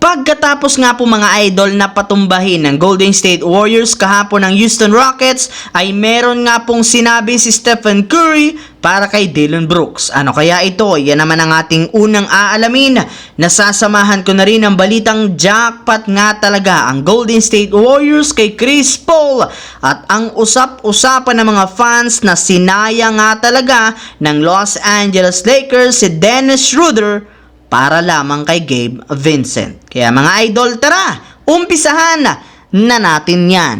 Pagkatapos nga po mga idol na patumbahin ng Golden State Warriors kahapon ng Houston Rockets, ay meron nga pong sinabi si Stephen Curry para kay Dillon Brooks. Ano kaya ito? Yan naman ang ating unang aalamin. Nasasamahan ko na rin ang balitang jackpot nga talaga ang Golden State Warriors kay Chris Paul at ang usap-usapan ng mga fans na sinaya nga talaga ng Los Angeles Lakers si Dennis Schroeder para lamang kay Gabe Vincent. Kaya mga idol, tara, umpisahan na natin yan.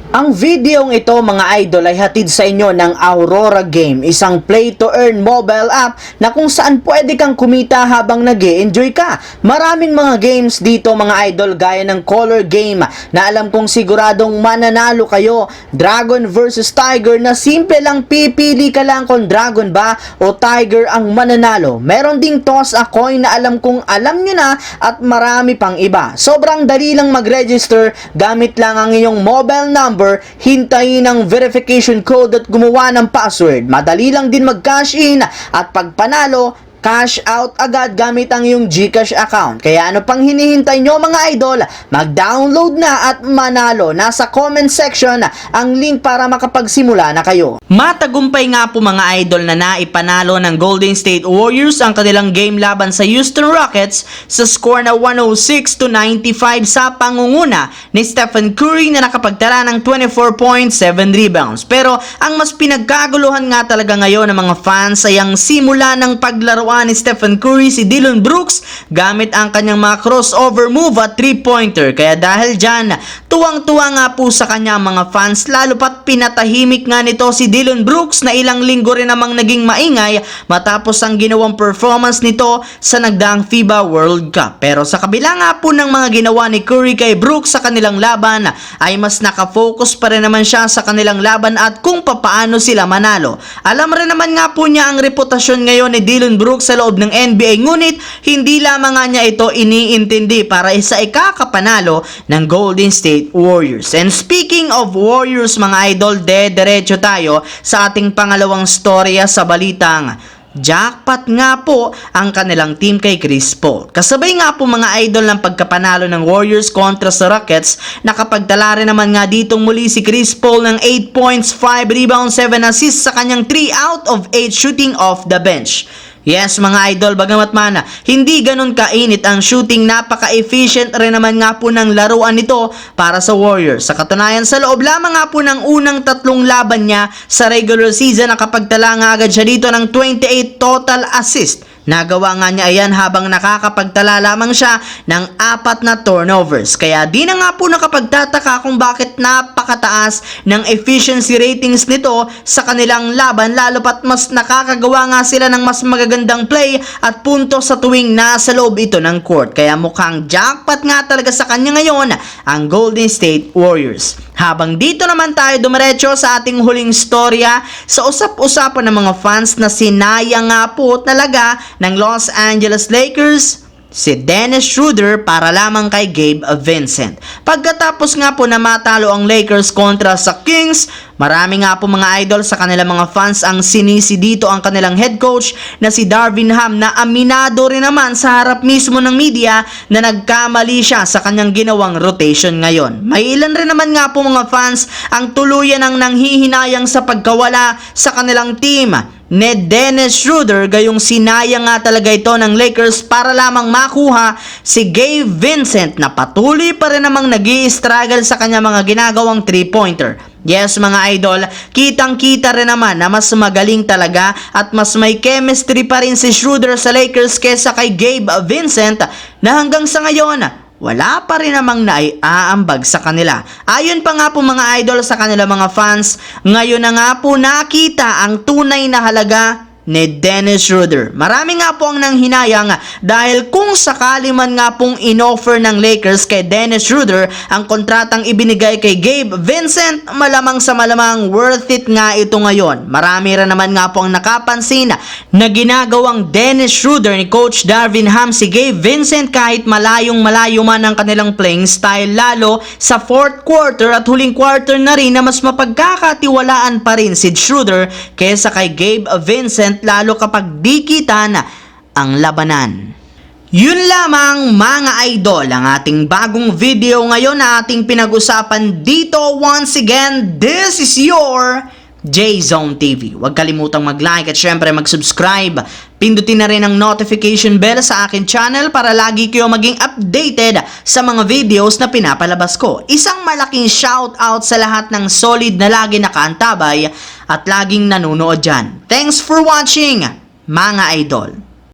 Ang videong ito mga idol ay hatid sa inyo ng Aurora Game, isang play-to-earn mobile app na kung saan pwede kang kumita habang nag-e-enjoy ka. Maraming mga games dito mga idol gaya ng Color Game na alam kong siguradong mananalo kayo. Dragon versus Tiger na simple lang pipili ka lang kung Dragon ba o Tiger ang mananalo. Meron ding Toss a Coin na alam kong alam nyo na at marami pang iba. Sobrang dali lang mag-register, gamit lang ang iyong mobile number, hintayin ang verification code at gumawa ng password. Madali lang din mag-cash in at pag panalo, cash out agad gamit ang iyong GCash account. Kaya ano pang hinihintay nyo mga idol? Mag-download na at manalo. Nasa comment section ang link para makapagsimula na kayo. Matagumpay nga po mga idol na naipanalo ng Golden State Warriors ang kanilang game laban sa Houston Rockets sa score na 106-95 sa pangunguna ni Stephen Curry na nakapagtala ng 24.7 rebounds. Pero ang mas pinagkaguluhan nga talaga ngayon ng mga fans ay ang simula ng paglaro ni Stephen Curry si Dillon Brooks gamit ang kanyang mga crossover move at 3-pointer. Kaya dahil dyan, tuwang-tuwa nga po sa kanya mga fans, lalo pat pinatahimik nga nito si Dillon Brooks na ilang linggo rin namang naging maingay matapos ang ginawang performance nito sa nagdaang FIBA World Cup. Pero sa kabila nga po ng mga ginawa ni Curry kay Brooks sa kanilang laban, ay mas nakafocus pa rin naman siya sa kanilang laban at kung papaano sila manalo. Alam rin naman nga po niya ang reputasyon ngayon ni Dillon Brooks sa loob ng NBA, ngunit hindi lamang nga niya ito iniintindi para isa ikakapanalo ng Golden State Warriors. And speaking of Warriors mga idol, diretso tayo sa ating pangalawang storya sa balitang jackpot nga po ang kanilang team kay Chris Paul. Kasabay nga po mga idol ng pagkapanalo ng Warriors kontra sa Rockets, nakapagtala rin naman nga ditong muli si Chris Paul ng 8 points, 5 rebounds, 7 assists sa kanyang 3 out of 8 shooting off the bench. Yes mga idol, bagamat man hindi ganun kainit ang shooting, napaka-efficient rin naman nga po ng laruan nito para sa Warriors. Sa katunayan, sa loob lamang nga po ng unang 3 laban niya sa regular season, nakapagtala nga agad siya dito ng 28 total assist. Nagawa nga niya ayan habang nakakapagtala lamang siya ng 4 na turnovers. Kaya di na nga po nakapagtataka kung bakit napakataas ng efficiency ratings nito sa kanilang laban, lalo pat mas nakakagawa nga sila ng mas magagandang play at punto sa tuwing nasa loob ito ng court. Kaya mukhang jackpot nga talaga sa kanya ngayon ang Golden State Warriors. Habang dito naman tayo dumiretso sa ating huling storya sa usap-usapan ng mga fans na sinaya nga po talaga ng Los Angeles Lakers si Dennis Schroeder para lamang kay Gabe Vincent. Pagkatapos nga po na matalo ang Lakers kontra sa Kings, marami nga po mga idol sa kanilang mga fans ang sinisi dito ang kanilang head coach na si Darvin Ham, na aminado rin naman sa harap mismo ng media na nagkamali siya sa kanyang ginawang rotation ngayon. May ilan rin naman nga po mga fans ang tuluyan ang nanghihinayang sa pagkawala sa kanilang team ni Dennis Schroeder, gayong sinaya nga talaga ito ng Lakers para lamang makuha si Gabe Vincent na patuloy pa rin namang nag-i-struggle sa kanya mga ginagawang 3-pointer. Yes mga idol, kitang-kita rin naman na mas magaling talaga at mas may chemistry pa rin si Schroeder sa Lakers kesa kay Gabe Vincent na hanggang sa ngayon wala pa rin namang naiaambag sa kanila. Ayon pa nga po mga idol sa kanila mga fans, ngayon na nga po nakita ang tunay na halaga ni Dennis Schroeder. Marami nga po ang nanghinayang dahil kung sakali man nga pong inoffer ng Lakers kay Dennis Schroeder ang kontratang ibinigay kay Gabe Vincent, malamang sa malamang worth it nga ito ngayon. Marami rin naman nga po ang nakapansin na ginagawang Dennis Schroeder ni Coach Darvin Ham si Gabe Vincent kahit malayong malayo man ang kanilang playing style, lalo sa fourth quarter at huling quarter na rin na mas mapagkakatiwalaan pa rin si Schroeder kesa kay Gabe Vincent, lalo kapag di kita na ang labanan. Yun lamang mga idol ang ating bagong video ngayon na ating pinag-usapan dito. Once again, this is your J-Zone TV. Huwag kalimutang mag-like at syempre mag-subscribe. Pindutin na rin ang notification bell sa akin channel para lagi kayo maging updated sa mga videos na pinapalabas ko. Isang malaking shoutout sa lahat ng solid na lagi nakaantabay at laging nanonood dyan. Thanks for watching, mga idol.